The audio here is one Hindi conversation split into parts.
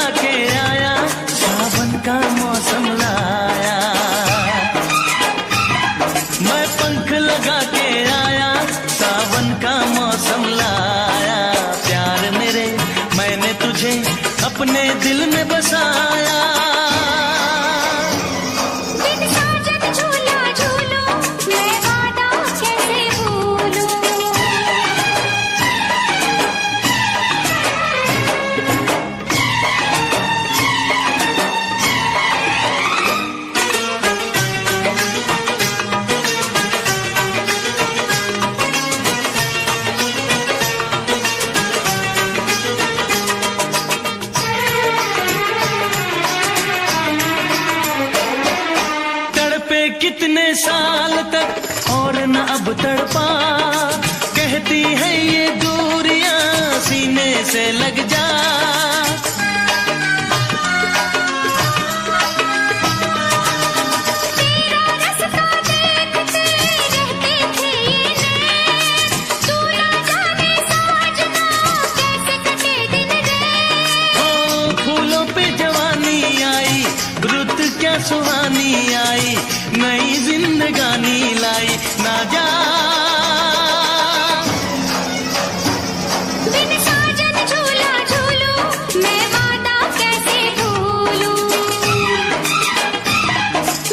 लगा के आया, सावन का मौसम लाया। मैं पंख लगा के आया, सावन का मौसम लाया। प्यार मेरे मैंने तुझे अपने दिल में बसाया। कितने साल तक और न अब तड़पा, कहती है ये दूरियां सीने से लग जा। तेरा रास्ता देखते रहते थे ये, तू ना जाने साजना कैसे कटे दिन रे। ओ फूलों पे जवानी आई, रुत क्या सुहानी आई, नई जिंदगानी लाई। ना जा बिन साजन झूला झूलूं, मैं वादा कैसे भूलूं।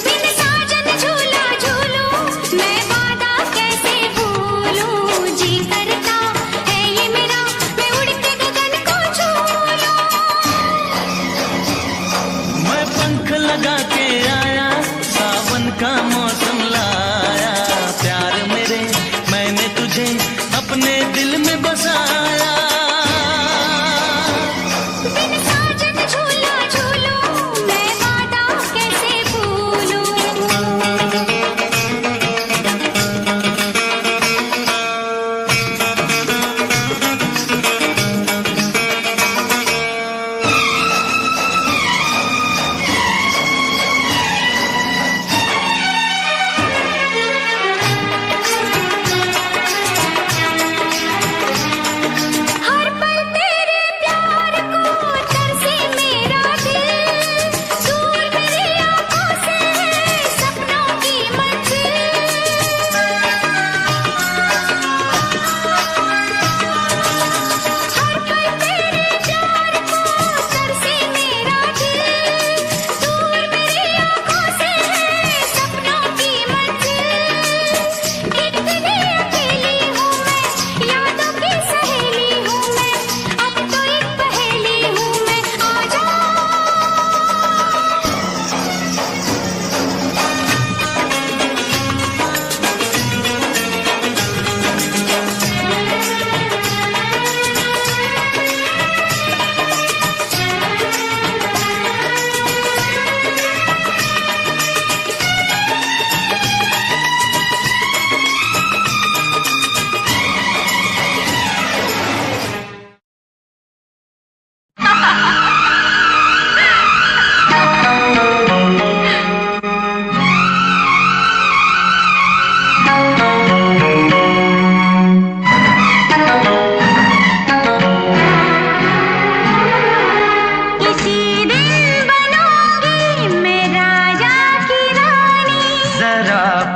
बिन साजन झूला झूलूं, मैं वादा कैसे भूलूं। जी करता है ये मेरा, मैं उड़ के गगन को छू लूं। मैं पंख लगा के आया, सावन का मौसम लाया। प्यार मेरे मैंने तुझे अपने दिल में बसाया। बिन साजन झूला झूलूं, मैं वादा कैसे भूलूं।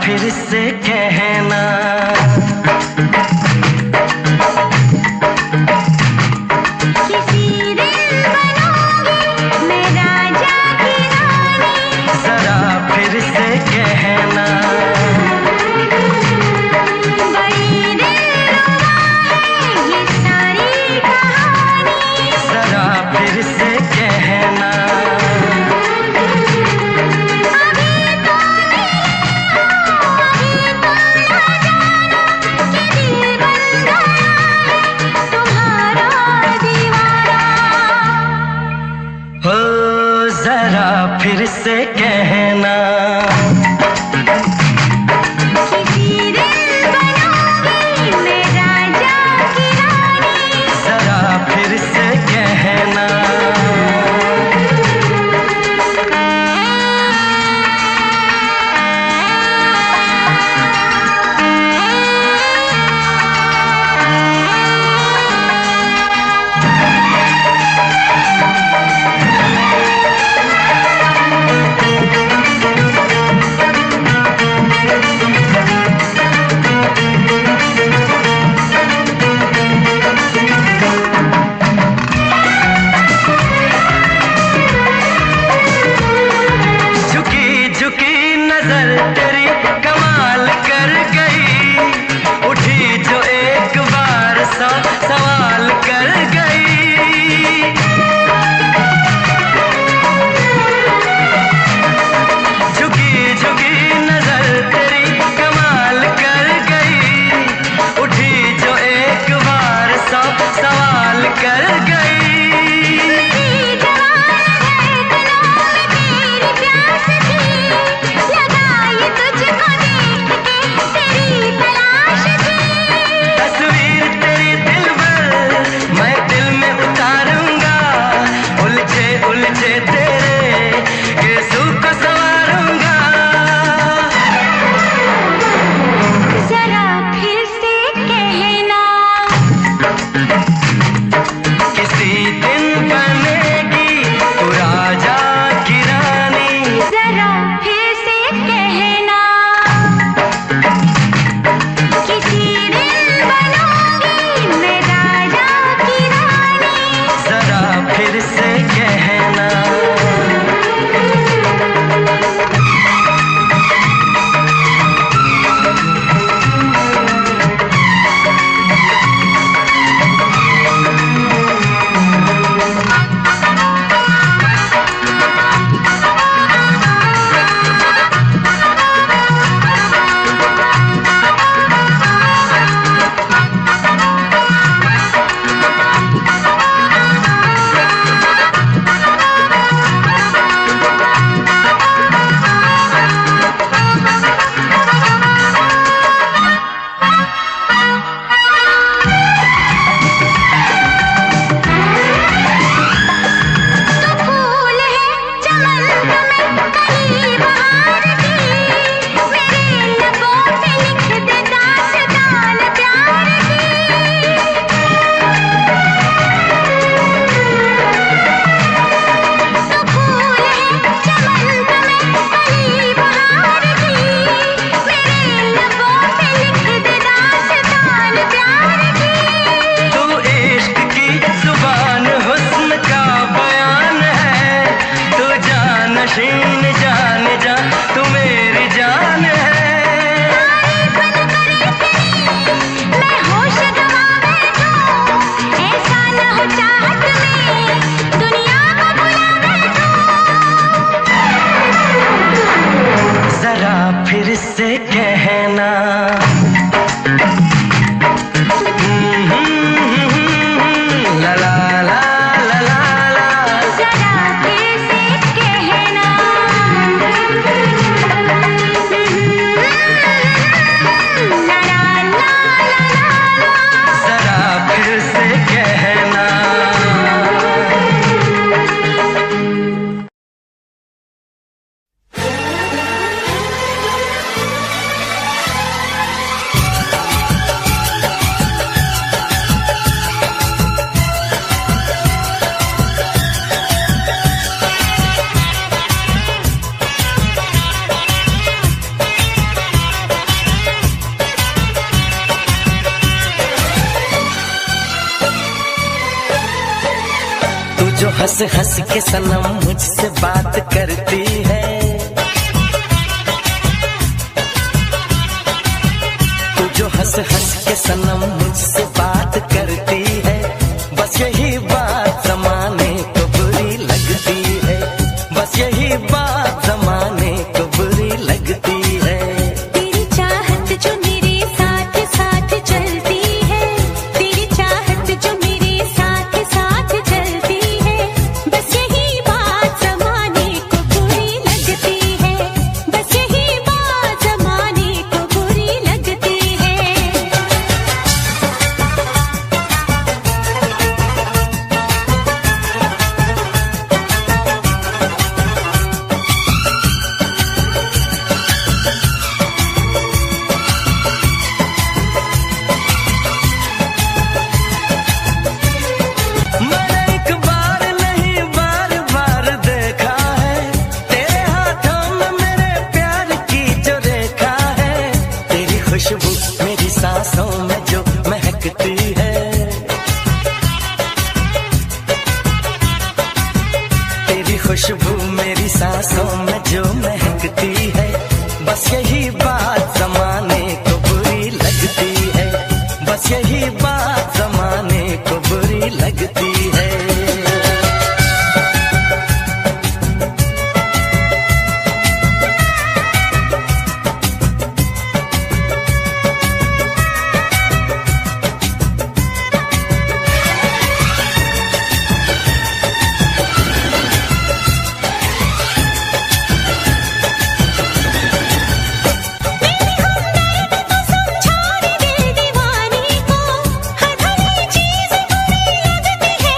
फिर से कहना, किसी दिन बनोगी मैं राजा की रानी। जरा फिर से कहना, बड़ी दिलरुबा है ये सारी कहानी। जरा फिर से कहना, फिर से कहना, किसी दिन बनोगी मैं राजा की रानी। जरा फिर से कहना, जो हंस हंस के सनम मुझसे बात करती है, तू जो हंस हंस के सनम मुझसे बात करती है, बस यही बात जमाने को बुरी लगती है, बस यही बात जमाने को बुरी लगती है। तेरी चाहत जो मेरे साथ साथ चलती है, तेरी चाहत जो मेरे साथ साथ चलती है, बस यही बात जमाने को बुरी लगती है, बस यही बात जमाने को बुरी लगती है। मैंने एक बार नहीं बार बार देखा है, तेरे हाथों में मेरे प्यार की जो रेखा है, तेरी खुशबू मेरी सांसों में जो महकती है, तेरी खुशबू मेरी सांसों में जो महकती है, बस यही बात जमाने को बुरी लगती है, बस यही बात जमाने को बुरी लगती है। समझा दे दीवानी को, हर भली चीज बुरी लगती है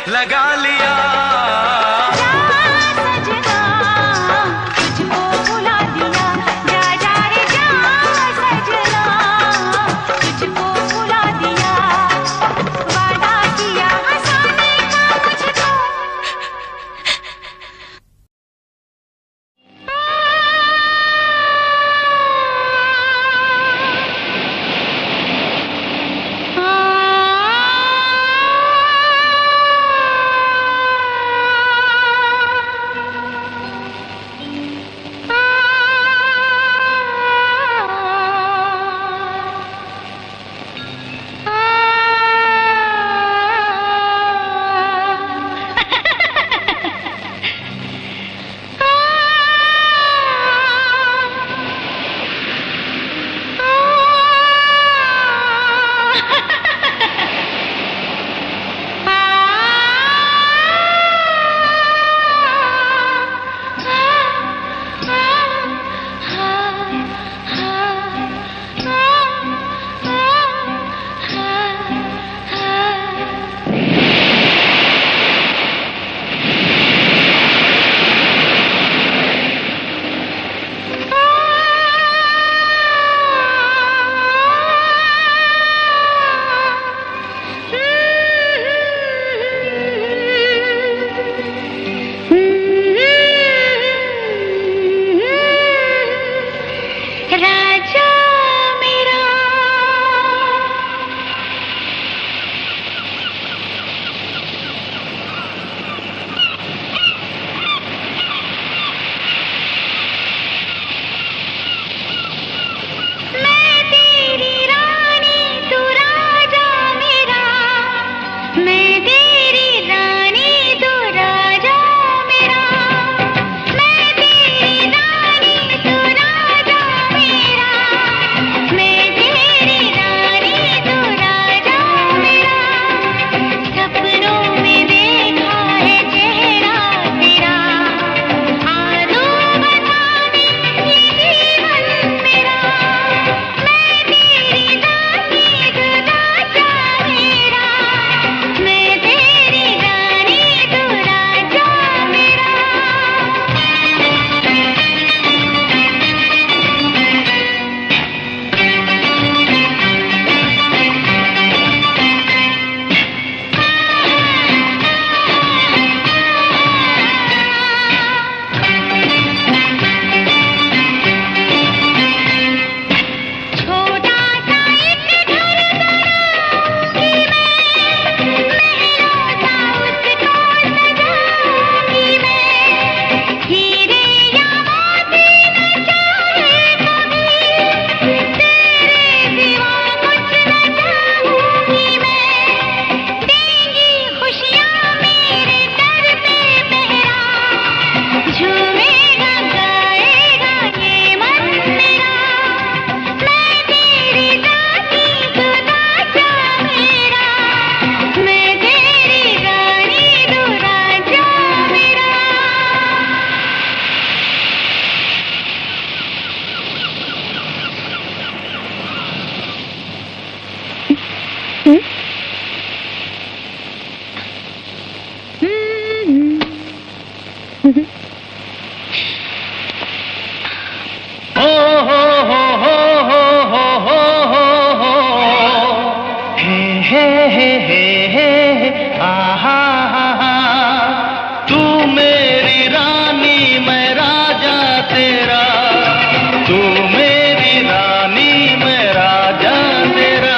लगा लिया। सजना तुझको भुला दिया, जा जा रे जा सजना तुझको भुला दिया, वादा किया हंसाने का मुझको। राजा मेरा मैं तेरी रानी तू राजा मेरा, मैं तेरी रानी तू राजा मेरा, मैं तेरी रानी तू राजा मेरा, मैं तेरी रानी तू राजा मेरा। सपनों में देखा है चेहरा तेरा, आंसू बरसाने ये जीवन मेरा, मैं तेरी रानी तू राजा मेरा, मैं तेरी रानी तू राजा मेरा। छोटा सा एक घर बनाऊंगी मैं, महलों सा उसको सजाऊंगी मैं, हीरे या मोती न चाहे कभी, तेरे सिवा कुछ न चाहूंगी मैं, देंगी खुशियाँ मेरे दर पे पहरा, झूमेगा गाएगा ये मन मेरा, मैं तेरी रानी तू राजा मेरा, मैं तेरी रानी तू राजा मेरा। हो हो हो हो हो हो हो हो हे हे हे हे आहा हा हा। तू मेरी रानी मैं राजा तेरा, तू मेरी रानी मैं राजा तेरा।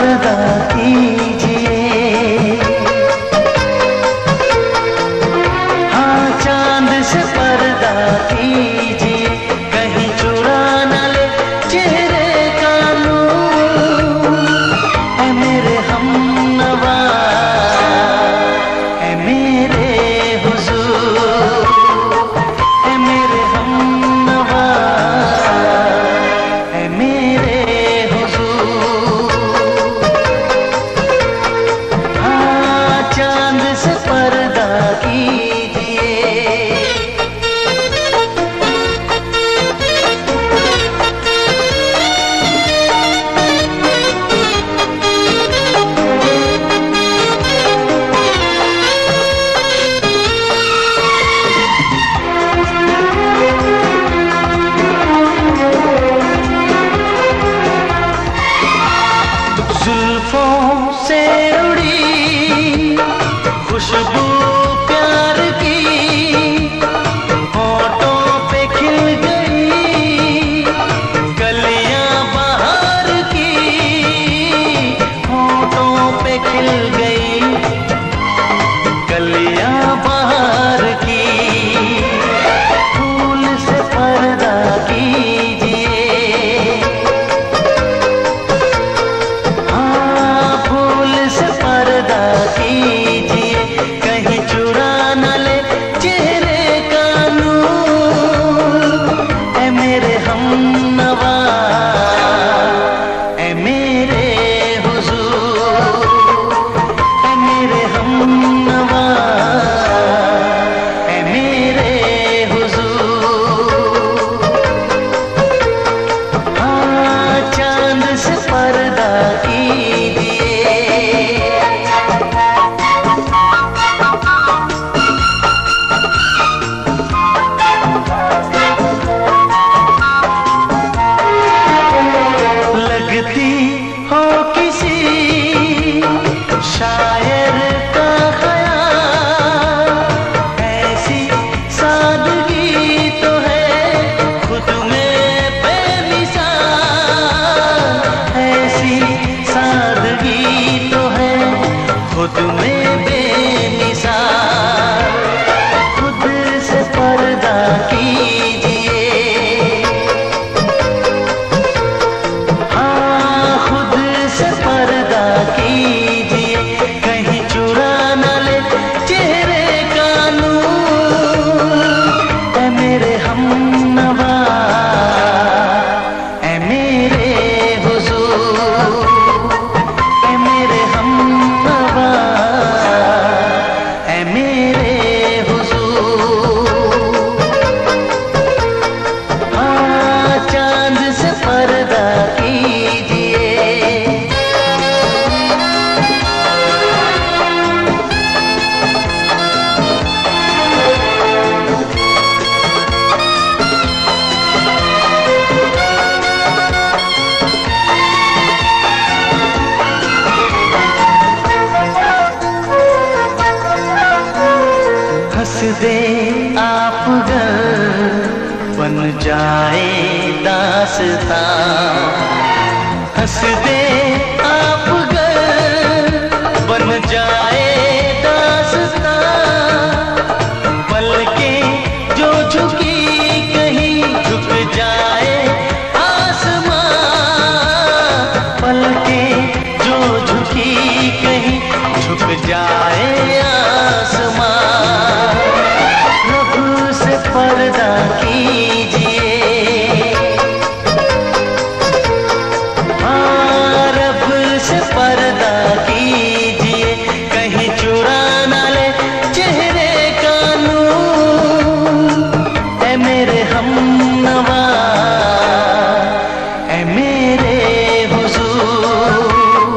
पर्दा कीजिए, हाँ चांद से पर्दा कीजिए, कहीं चुरा न ले चेहरे का नूर। ऐ मेरे हमनवा, ऐ मेरे हुजूर, ऐ मेरे हमनवा, ऐ मेरे हुजूर। हाँ चांद से पर्दा कीजिए। जुल्फों से उड़ी खुशबू प्यार की, होठों पे खिल गई कलियां बहार की, होठों पे खिल गई कलियां बहार की। फूल से पर्दा कीजिए, फूल से पर्दा कीजिए, कहीं चुरा न ले चेहरे का नूर। ऐ मेरे हमनवा, ऐ मेरे हुजूर, ऐ मेरे हमनवा, ऐ मेरे हुजूर। हाँ चांद से पर्दा कीजिए। लगती हो किसी शायर का ख्याल, ऐसी सादगी तो है खुद में बेमिसाल, ऐसी सादगी तो है खुद में बेमिसाल। खुद से पर्दा कीजिए, हाँ खुद से पर्दा कीजिए, कहीं चुरा न ले चेहरे का नूर। ऐ मेरे हमनवा, ऐ मेरे हुजूर, ऐ मेरे हमनवा, ऐ मेरे हुजूर। हाँ चांद से पर्दा कीजिए। हंस दे आप गर बन जाए दास्तां, हंस दे आप गर बन जाए दास्तां। पलकें जो झुकी कहीं झुक जाए आसमां, पलकें जो झुकी कहीं झुक जाए आसमां। रब से पर्दा कीजिए, हाँ रब से पर्दा कीजिए, कहीं चुरा न ले चेहरे का नूर। ऐ मेरे हमनवा, ऐ मेरे हुजूर,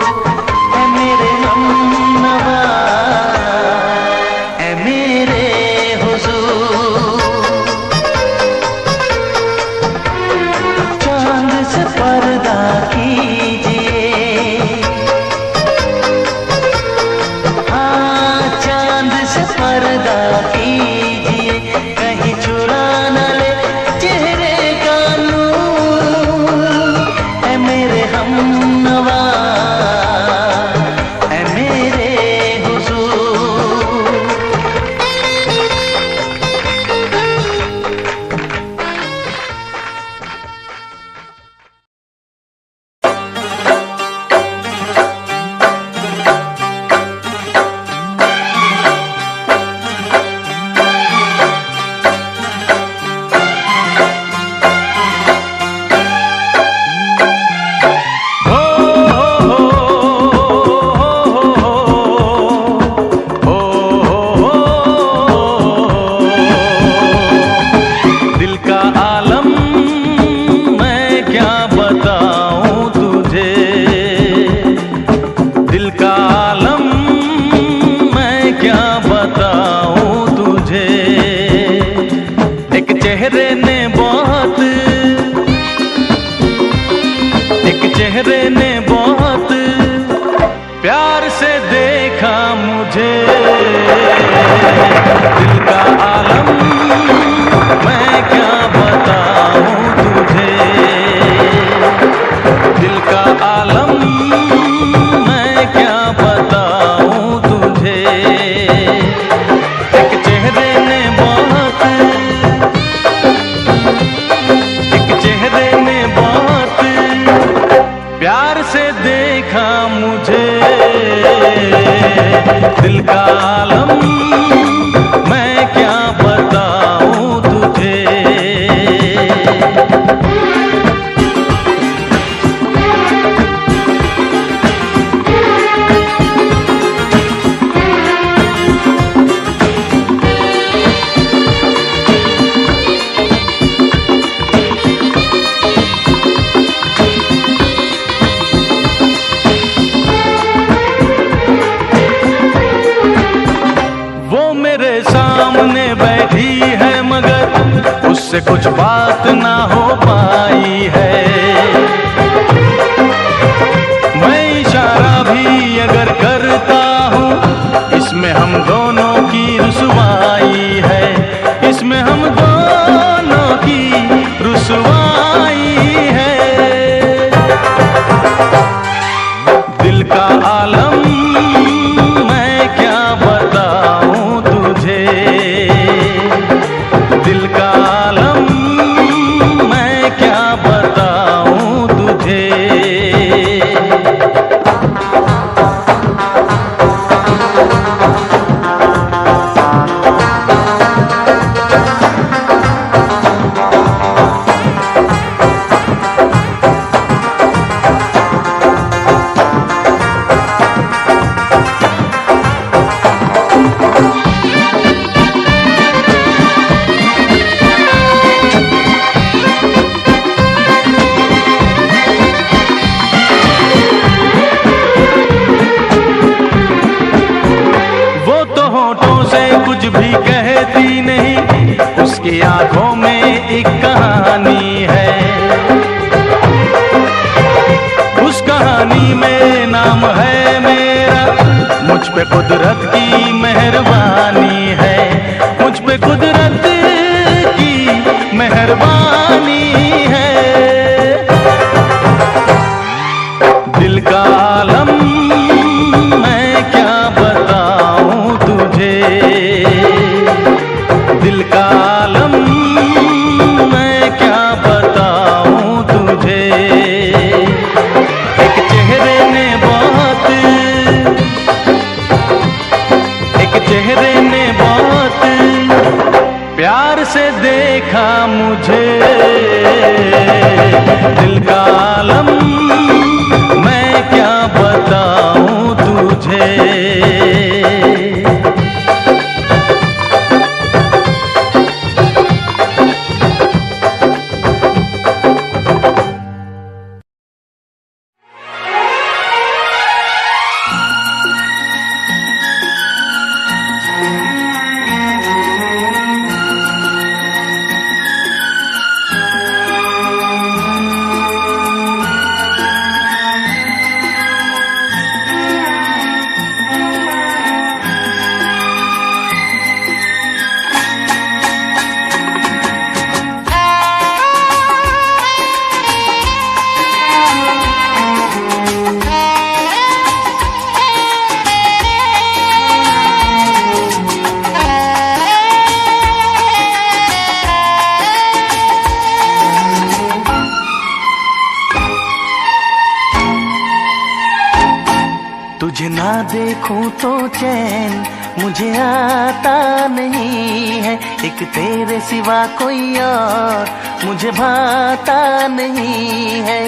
ऐ मेरे हमनवा, का आलम मैं क्या बताऊं तुझे। एक चेहरे ने बहुत प्यार से देखा मुझे। दिल का आलम मैं क्या बताऊं तुझे। दिल का आलम मैं क्या बताऊं तुझे। एक चेहरे ने बहुत प्यार से देखा मुझे। दिल का आलम मैं क्या बताऊं तुझे। सामने बैठी है मगर उससे कुछ बात ना हो पाई है। मैं इशारा भी अगर करता हूँ इसमें हम दोनों की रुसवाई है। इसमें हम दोनों की रुसवाई है। दिल का आलम मैं क्या बताऊं तुझे। दिल का आलम मैं क्या बताऊं तुझे। कुछ भी कहती नहीं उसकी आंखों में एक कहानी है। उस कहानी में नाम है मेरा। मुझ पे कुदरत की मेहरबानी है। मुझ पे कुदरत की मेहरबानी है। दिल का आलम मैं क्या बताऊं तुझे। दिल का आलम मैं क्या बताऊं तुझे। एक चेहरे ने बहुत प्यार से देखा मुझे। दिल का आलम मैं क्या बताऊं तुझे। तुझे ना देखूं तो चैन मुझे आता नहीं है। एक तेरे सिवा कोई और मुझे भाता नहीं है।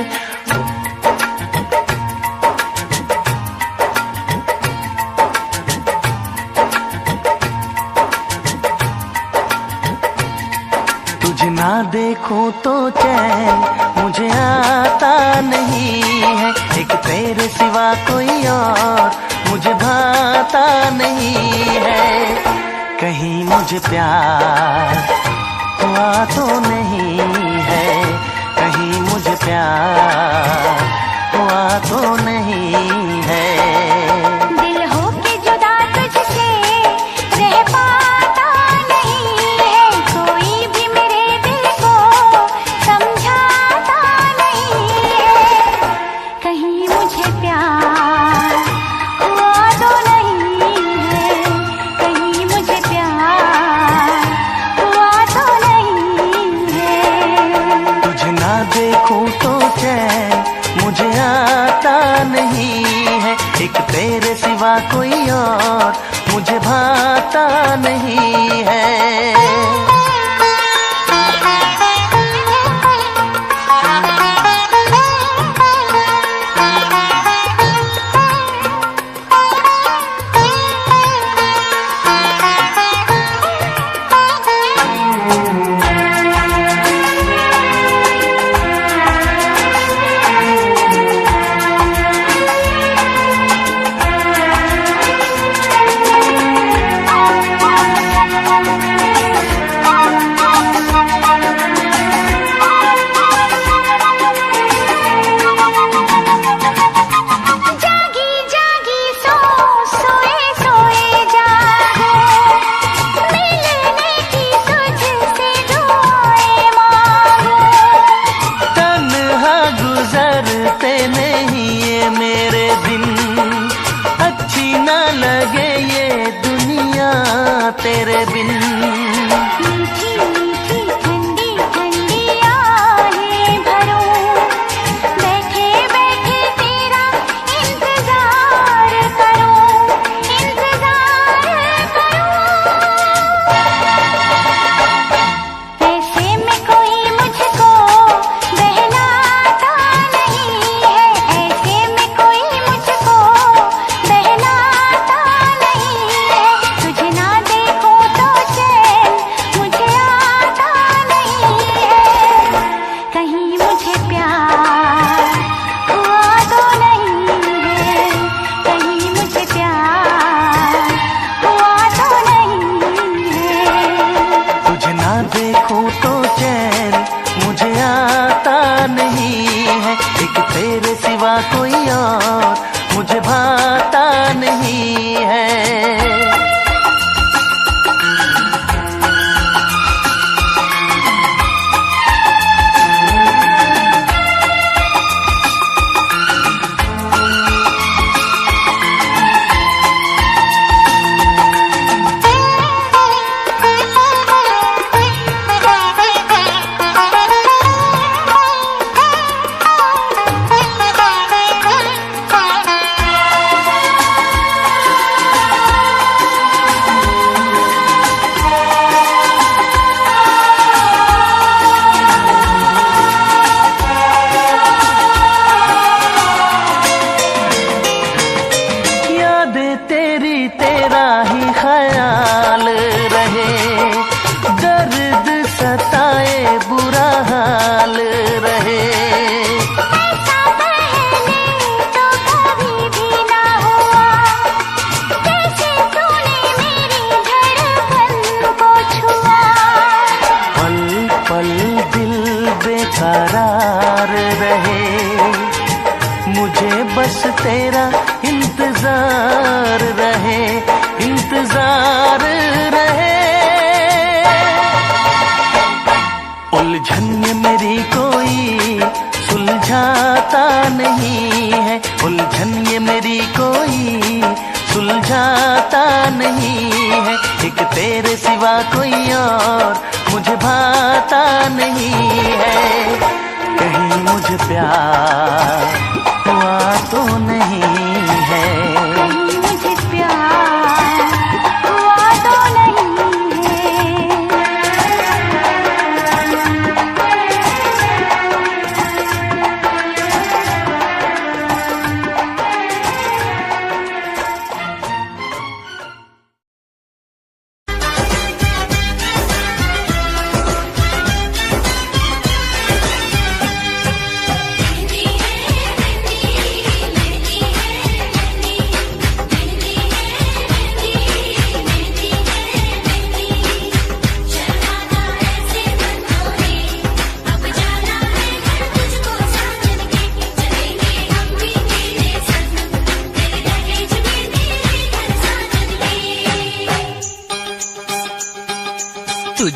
तुझे ना देखूं तो चैन मुझे आता नहीं है। एक तेरे सिवा कोई और मुझे भाता नहीं है। कहीं मुझे प्यार हुआ तो नहीं है, कहीं मुझे प्यार हुआ तो नहीं है। दिल हो के जुदा तुझसे रह पाता नहीं है, कोई भी मेरे दिल को समझाता नहीं है। कहीं मुझे प्यार हुआ तो नहीं है, कहीं मुझे प्यार हुआ तो नहीं है। तुझे ना देखूं तो चैन मुझे आता नहीं है, एक तेरे सिवा कोई और मुझे भाता नहीं है। तेरे बिन मीठी मीठी ठंडी ठंडी आहें भरूं, बैठे बैठे तेरा इंतजार करूं, इंतजार करूं। ऐसे में कोई मुझको बहलाता नहीं है, ऐसे में कोई मुझको बहलाता नहीं है। तुझे ना देखूं तो चैन मुझे आता नहीं है, कहीं मुझे प्यार हुआ तो नहीं है, कहीं मुझे प्यार हुआ तो नहीं है। तुझे ना देखूं तो चैन मुझे आता नहीं है, एक तेरे सिवा कोई और मुझे भाता नहीं है। तेरा ही ख्याल रहे, दर्द सताए बुरा हाल रहे। ऐसा पहले तो कभी भी ना हुआ, कैसे तूने मेरी धड़कन को छुआ। पल पल दिल बेकरार रहे, मुझे बस तेरा इंतजार रहे, इंतजार रहे। उलझन ये मेरी कोई सुलझाता नहीं है, उलझन ये मेरी कोई सुलझाता नहीं है। एक तेरे सिवा कोई और मुझे भाता नहीं है, कहीं मुझे प्यार हुआ तो नहीं है। कहीं मुझे प्यार हुआ तो नहीं है। मेहंदी है मेहंदी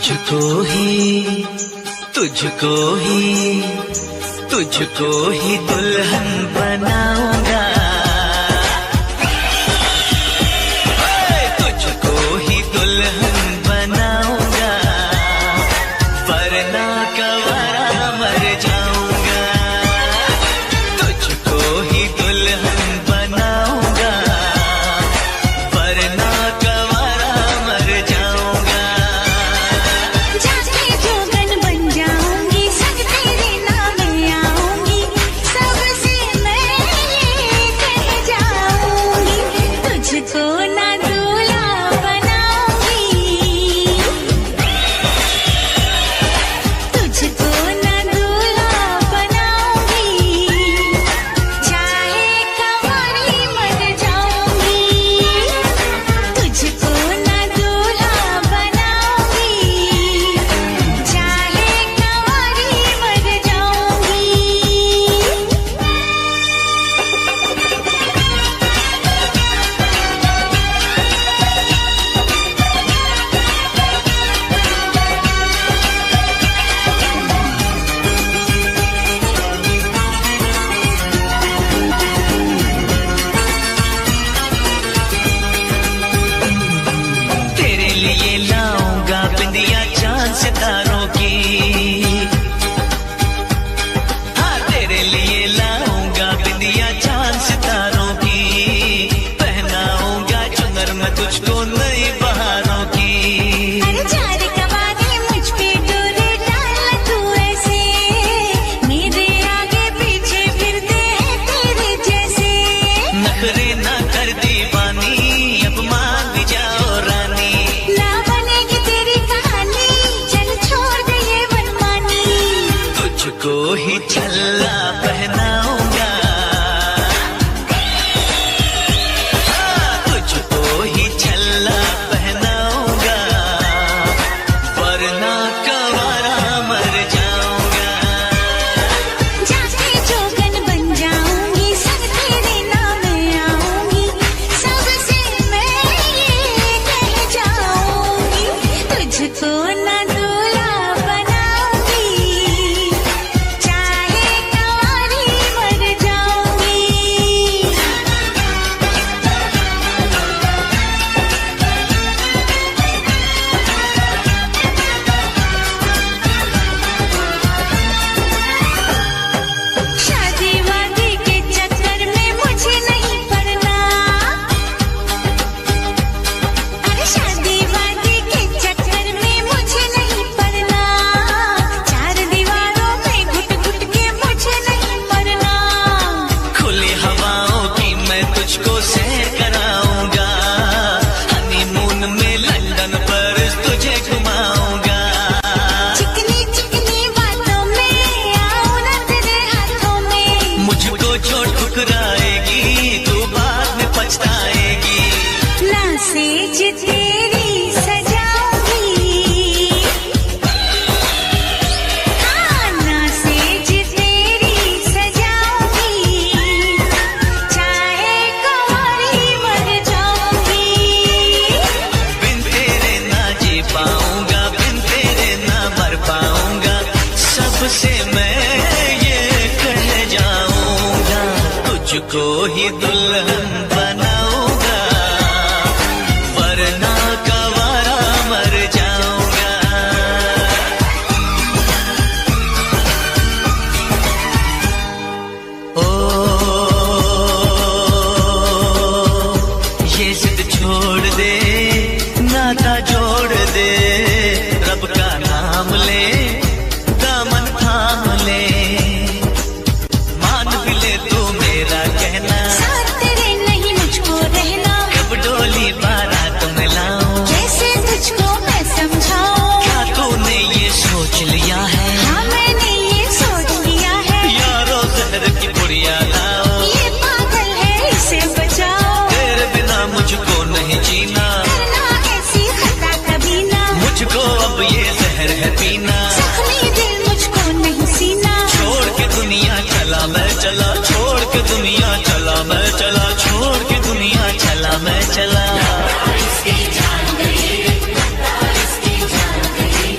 तुझको ही दुल्हन बनाऊंगा, तुझको ही दुल्हन बनाऊंगा, वरना कवारा मर जाऊंगा। तुझको ही दुल्हन बनाऊंगा, वरना कवारा मर जाऊंगा। जाके जोगन बन जाऊंगी, सब तेरे नाम आऊंगी, सबसे मैं ये कह जाऊंगी, तुझको ना दूल्हा बनाऊंगी, तुझको ना दूल्हा बनाऊंगी, चाहे कंवारी मर जाऊंगी, तुझको ना दूल्हा बनाऊंगी, चाहे कंवारी मर जाऊंगी। तेरे लिए लाऊंगा बिंदिया चांद सितारों की, हाँ तेरे लिए लाऊंगा बिंदिया चांद सितारों की, पहनाऊंगा चुनर मैं तुझको नई बहारों की। अरे चार कवारे मुझ पे डोरे डाल तू ऐसे, मेरे आगे पीछे फिरते हैं तेरे जैसे, नखरे ना कर दीवानी, अब मान भी जाओ रानी। ना बनेगी तेरी कहानी, चल छोड़ दे ये मनमानी, तुझको ही छल्ला पहनाऊंगा, तुझको ही छल्ला पहनाऊंगा, वरना कवारा मर जाऊंगा। जाके जोगन बन जाऊंगी, सब तेरे नाम आऊंगी, सबसे मैं ये कह जाऊंगी, तुझको ना दूल्हा बनाऊंगी, चाहे कंवारी मर जाऊंगी। शादी वादी के चक्कर में मुझे नहीं पड़ना, अरे शादी वादी के चक्कर में मुझे नहीं पड़ना, चार दीवारों में घुट घुट के मुझे नहीं पड़ना, खुली हवाओं की मैं तुझको सैर कराऊंगा, हनीमून में लंदन पर तुझे घुमाऊंगा। चिकनी चिकनी बातों में आऊं ना तेरे हाथों में, मुझको जो ठुकराएगी तू बाद में पछताएगी। ना सेज तेरी सजाऊंगी, हाँ ना सेज तेरी सजाऊंगी, चाहे कंवारी मर जाऊंगी, बिन तेरे ना जी पाऊंगा, बिन तेरे ना मर पाऊंगा, सबसे मैं ये कह जाऊंगा, तुझको ही दुल्हन बनाऊंगा, वरना कवारा मर जाऊंगा। ओ ये जिद छोड़ दे, नाता जोड़ दे, रब का नाम ले, दामन थाम ले, मान भी ले तू मेरा कहना, साथ तेरे नहीं मुझको रहना, कब डोली बारात में लाऊं, कैसे तुझको मैं समझाऊं, क्या तूने ये सोच लिया है, हाँ मैंने ये सोच लिया है, यारो जहर की पुड़िया लाओ, ये पागल है इसे बचाओ, तेरे बिना मुझको नहीं जीना, करना ऐसी खता कभी ना, मुझको अब ये जहर है पीना। जख्मी दिल मुझको नहीं सीना, छोड़ के दुनिया चला मैं चला, छोड़ के दुनिया चला मैं चला, छोड़ के दुनिया चला मैं चला। इसकी जान गई, इसकी जान गई,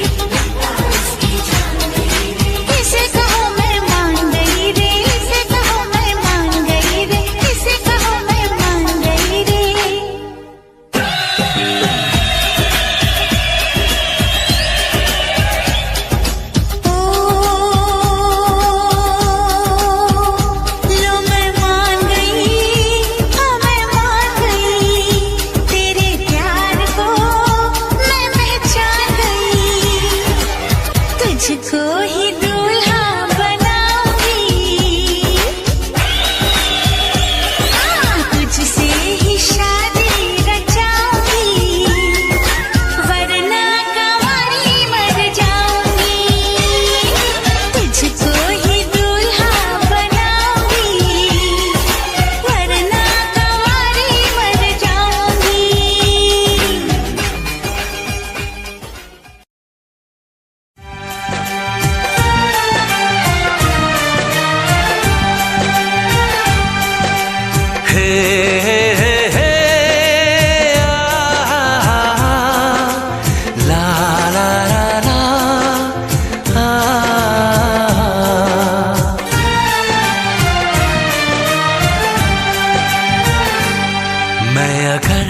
मैं अगर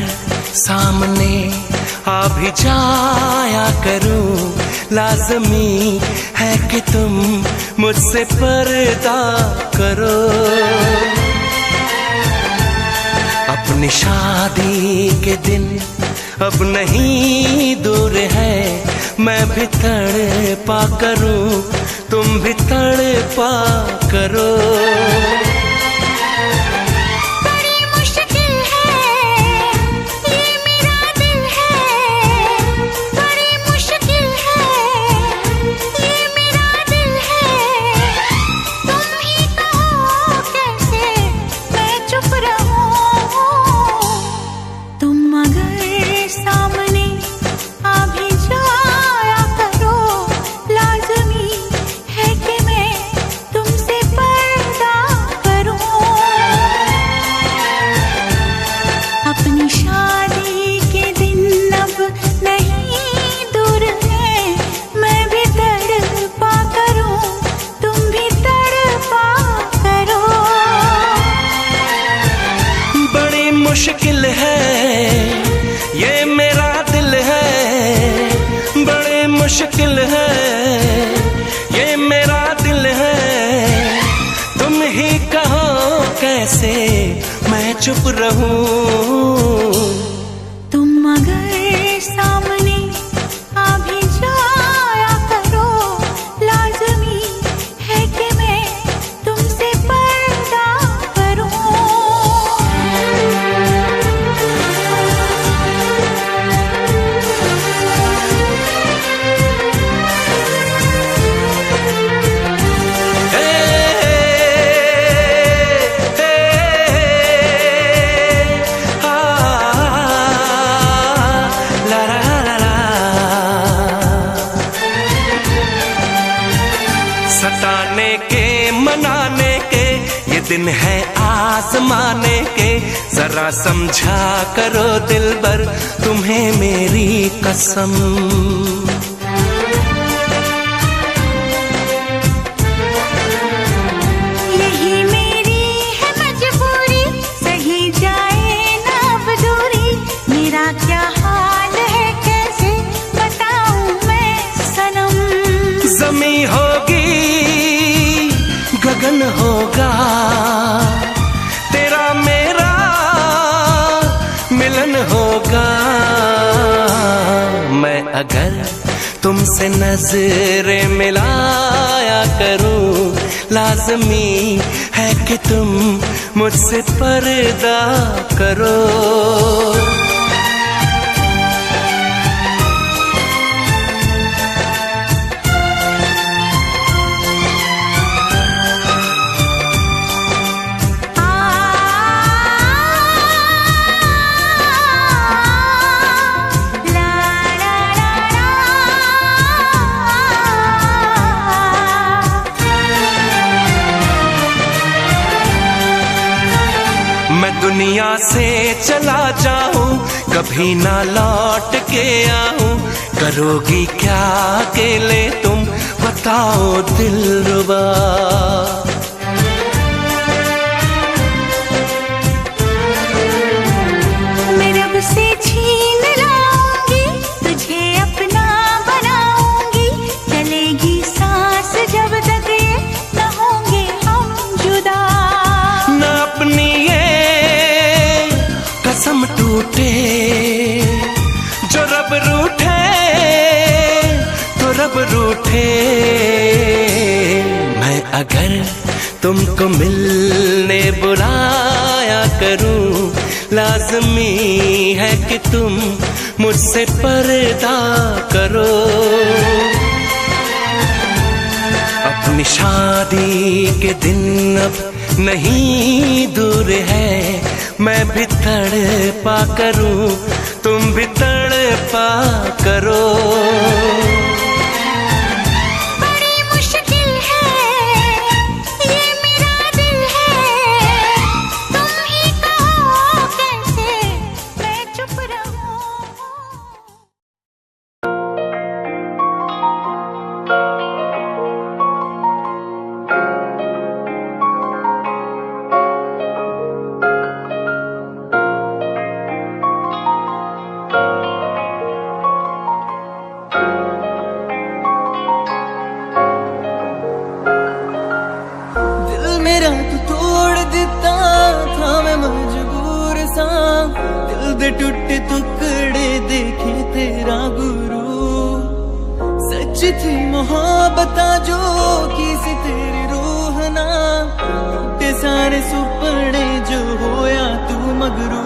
सामने आ भी जाया करूं, लाज़मी है कि तुम मुझसे पर्दा करो। अपनी शादी के दिन अब नहीं दूर है, मैं भी तड़पा करूं, तुम भी तड़पा करो। मुश्किल है ये मेरा दिल है, बड़े मुश्किल है ये मेरा दिल है। तुम ही कहो कैसे मैं चुप रहूं। तुम अगर सामने आ भी जाया करो, लाज़मी है कि मैं तुमसे पर्दा करूं। सताने के मनाने के ये दिन है आजमाने के, जरा समझा करो दिलबर तुम्हें मेरी कसम। यही मेरी है मजबूरी, सही जाए ना अब दूरी। मेरा क्या हाल है कैसे बताऊं मैं सनम। ज़मीं होगी गगन होगा, तेरा मेरा मिलन होगा। मैं अगर तुमसे नजरें मिलाया करूं, लाज़मी है कि तुम मुझसे पर्दा करो। मैं दुनिया से चला जाऊं, कभी ना लौट के आऊं। करोगी क्या अकेले तुम बताओ दिलरुबा। मैं रब से छीन लाऊंगी, तुझे अपना बनाऊंगी। चलेगी सांस जब तक ये न होंगे हम जुदा। न अपनी ये कसम टूटे, जो रब रूठे तो रब रूठे। मैं अगर तुमको मिलने बुलाया करूं, लाज़मी है कि तुम मुझसे पर्दा करो। अपनी शादी के दिन अब नहीं दूर है, मैं भी तड़पा करूं, तुम भी तड़पा करो। बड़ी मुश्किल है ये मेरा दिल है, तुम ही कहो कैसे मैं चुप रहूं। टुटते टुटते टुकड़े देखे तेरा गुरु। सच थी मोहब्बत जो की सी तेरी रूह ना, टूटे सारे सुपने जो होया तू मगरू।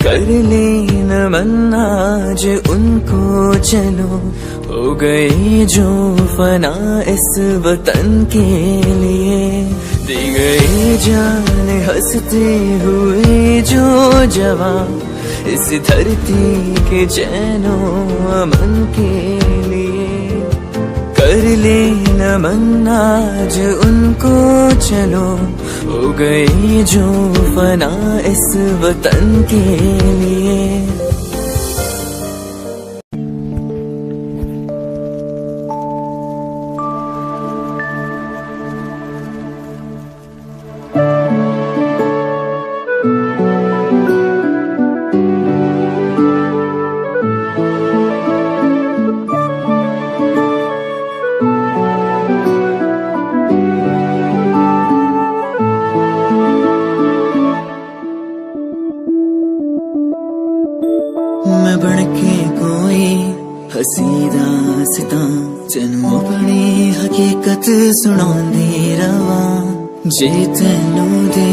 कर लेना मन आज उनको चलो, हो गए जो फना इस वतन के लिए। दी गई जान हंसते हुए जो जवान, इस धरती के चैनो अमन के लिए। कर लेना मन आज उनको चलो, हो गई जो फना इस वतन के लिए। मैं बनके कोई हसी दास्तां, तेनू अपनी हकीकत सुनांदी रवां। जे तेनू दे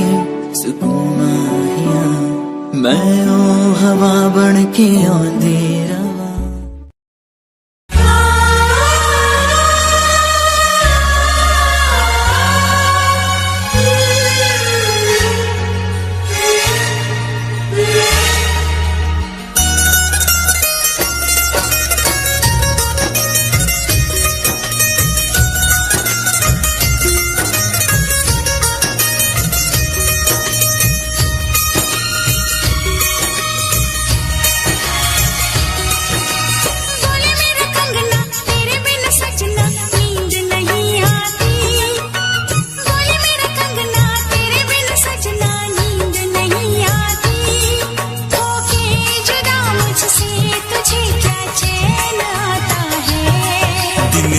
सुकून माहिया, मैं ओ हवा बनके आंदी रवां।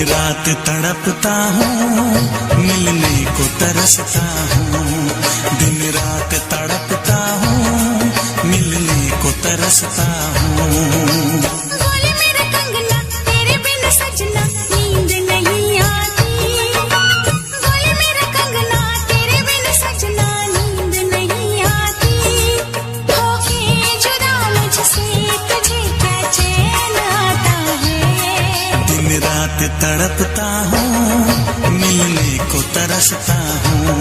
रात तड़पता हूँ, मिलने को तरसता हूँ। दिन रात तड़पता हूँ, मिलने को तरसता हूँ। बोले मेरा कंगना तेरे बिन सजना नींद नहीं आती। बोले मेरा कंगना तेरे बिन सजना नींद नहीं आती। होके जुदा मुझसे तुझे क्या चैन आता है। दिन रात तड़पता हूँ, मिलने को तरसता हूँ।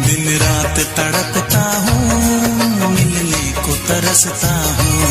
दिन रात तड़पता हूँ, मिलने को तरसता हूँ।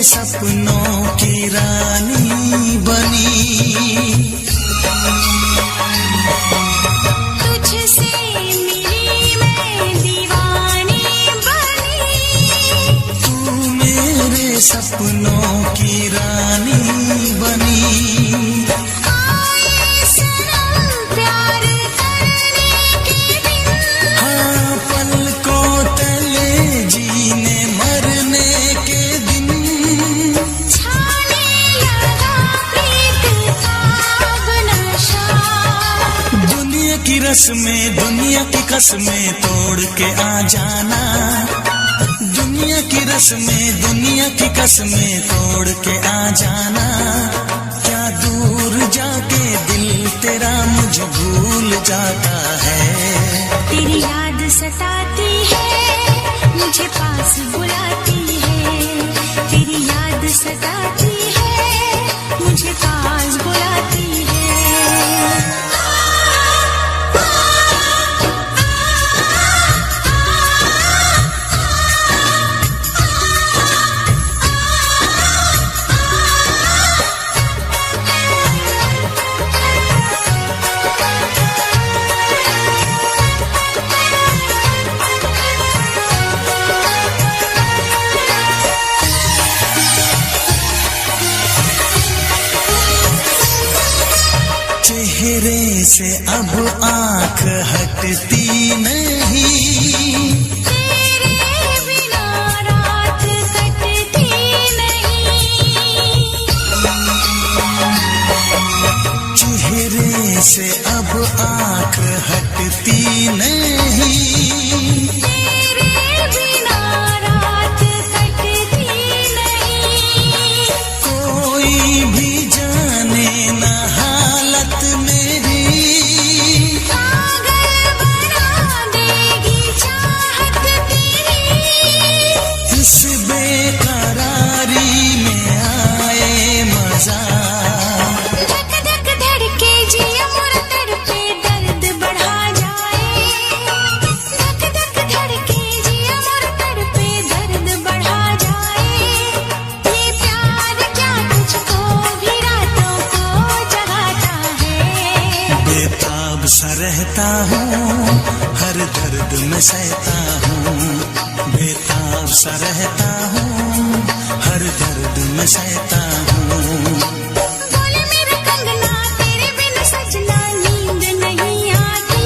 सपनों की रानी बनी, तुझसे मिली मैं दीवानी बनी। तू मेरे सपनों की रानी बनी। आए सनम प्यार करने के दिन, हाँ पलकों तले जीने मरने के दिन। की रस्में दुनिया की कसमें तोड़ के आ जाना। दुनिया की रस्में दुनिया की कसमें तोड़ के आ जाना। क्या दूर जाके दिल तेरा मुझे भूल जाता है। तेरी याद सताती है, मुझे पास बुलाती है। तेरी याद सताती है, मुझे पास चेहरे से अब आंख हटती नहीं, तेरे बिना रात कटती नहीं। चेहरे से अब आंख हटती नहीं, तेरे बिना रात कटती नहीं। कोई भी जाने न हालत मेरी, पागल बना देगी चाहत तेरी। इस बेकरारी में आए मजा, धक धक धड़के जिया मोर तड़पे दर्द बढ़ा जाए। धक धक धड़के जिया मोर तड़पे दर्द बढ़ा जाए। ये प्यार क्या तुझको भी रातों को जगाता है। बेताब सा रहता हूँ, हर दर्द में सहता हूँ। बेताब सा रहता हूँ, हर दर्द में सहता हूँ। बोले मेरा कंगना तेरे बिन सजना नींद नहीं आती।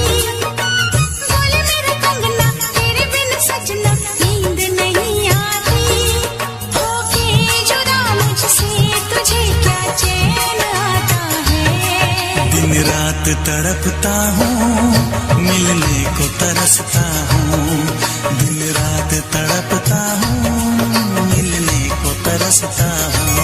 बोले मेरा कंगना तेरे बिन सजना नींद नहीं आती। होके जुदा मुझसे तुझे क्या चैन आता है। दिन रात तड़पता हूँ, मिलने को तरसता हूँ। दिन रात तड़पता हूँ, मिलने को तरसता हूँ।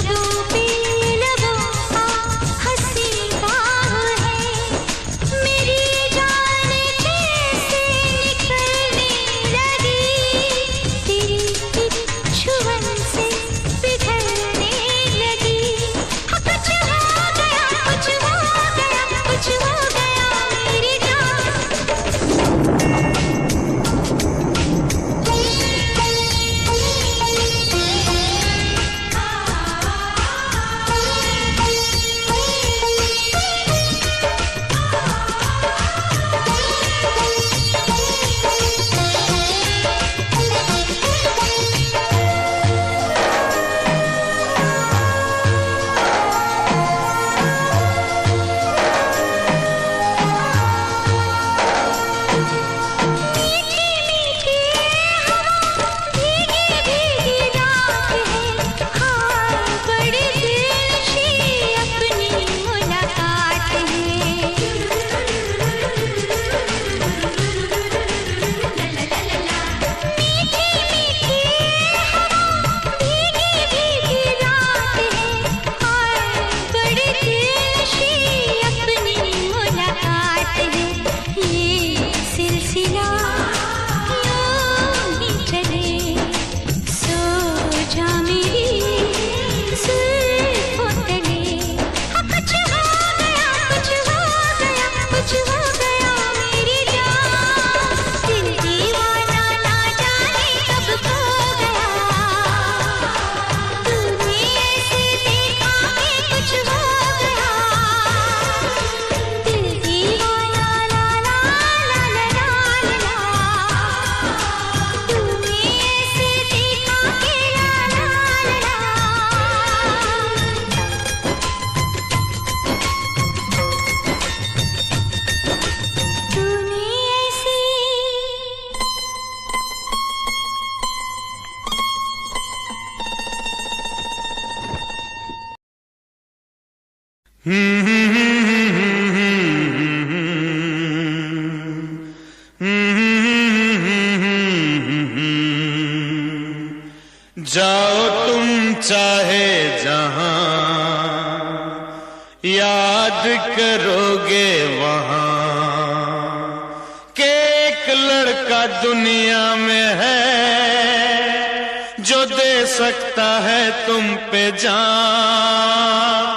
लबों पे लबों का हंसी बाह है, मेरी जान कैसे निकलने लगी, तेरी छुअन से पिघलने लगी। कुछ हो गया, कुछ हो गया, कुछ हो गया मेरी जान। मीठी मीठी हवा, भीगी भीगी रात है, हाँ बड़ी दिलशी अपनी मुलाकात है। मीठी मीठी हवा, भीगी भीगी रात है, हाँ बड़ी दिलशी अपनी मुलाकात है। ये सिलसिला यूं ही चले, सो जा मेरी जुल्फों तले। कुछ हो गया, कुछ हो गया, कुछ हो गया मेरी जान। दिल दीवाना ना जाने कब खो गया, तूने ऐसे देखा कि कुछ हो गया। दिल दीवाना ला ला ला ला ला ला, तूने ऐसे देखा कि ला ला ला ला। तूने ऐसे जाओ तुम चाहे जहां, याद करोगे वहां के एक लड़का दुनिया में है जो दे सकता है तुम पे जान।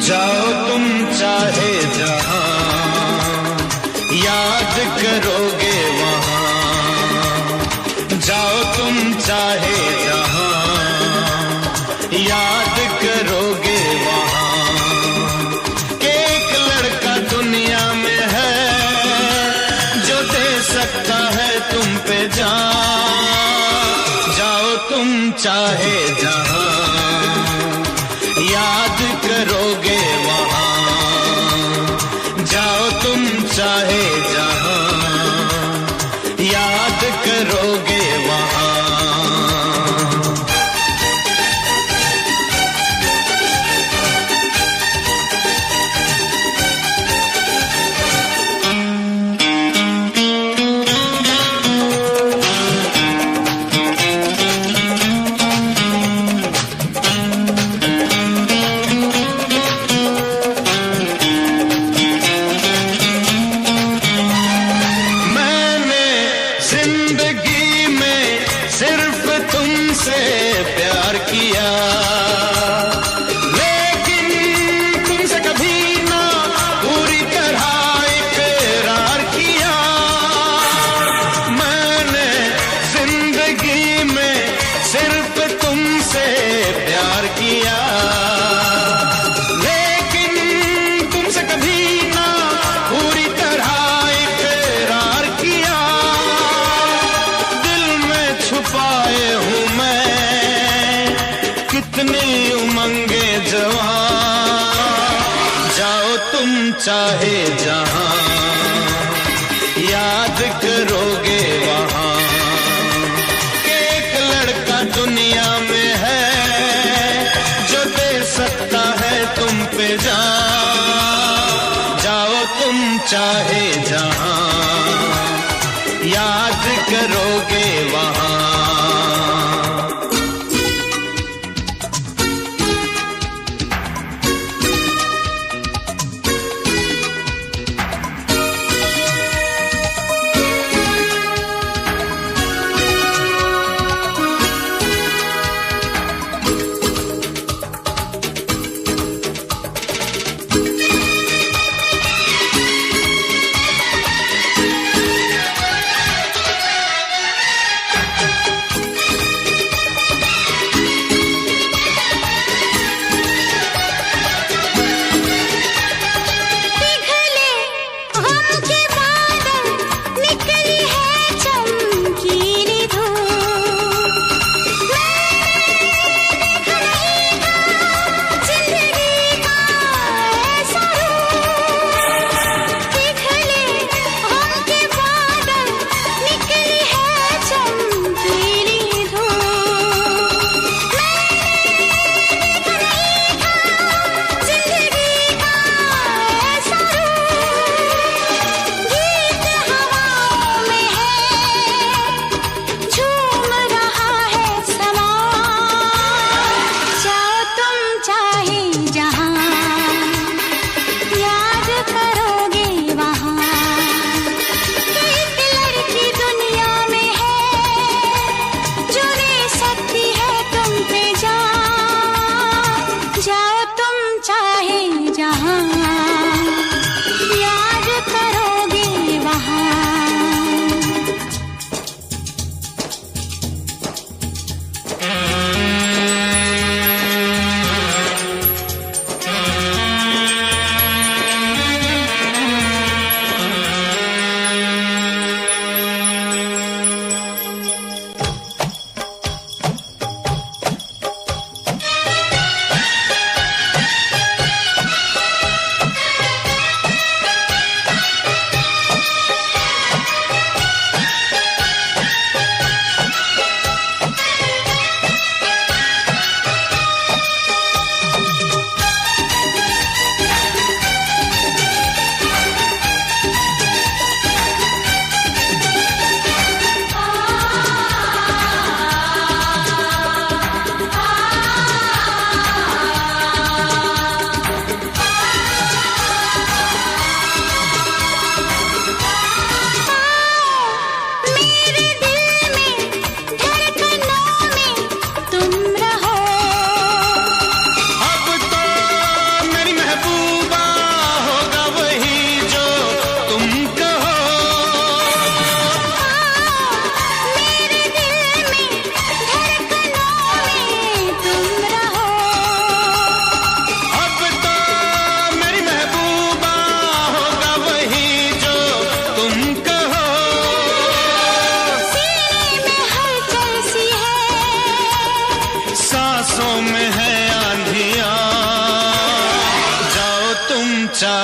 जाओ तुम चाहे जहां, याद करोगे वहां। जाओ तुम चाहे जहां, याद करोगे वहां के एक लड़का दुनिया में है जो दे सकता है तुम पे जान। जाओ तुम चाहे जहां, याद करोगे वहां। जाओ तुम चाहे जहां, याद करोगे वहां। चाहे जहां याद करोगे वहां। एक लड़का दुनिया में है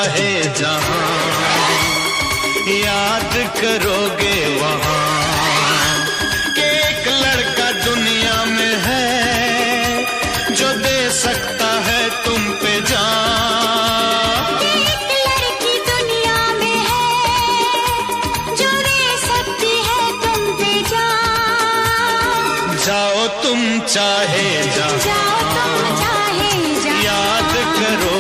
चाहे जहां, याद करोगे वहां कि एक लड़का दुनिया में है जो दे सकता है तुम पे जान। एक लड़की दुनिया में है जो दे सकती है तुम पे जान। जाओ तुम चाहे जहां, जाओ तुम चाहे जहां, याद करो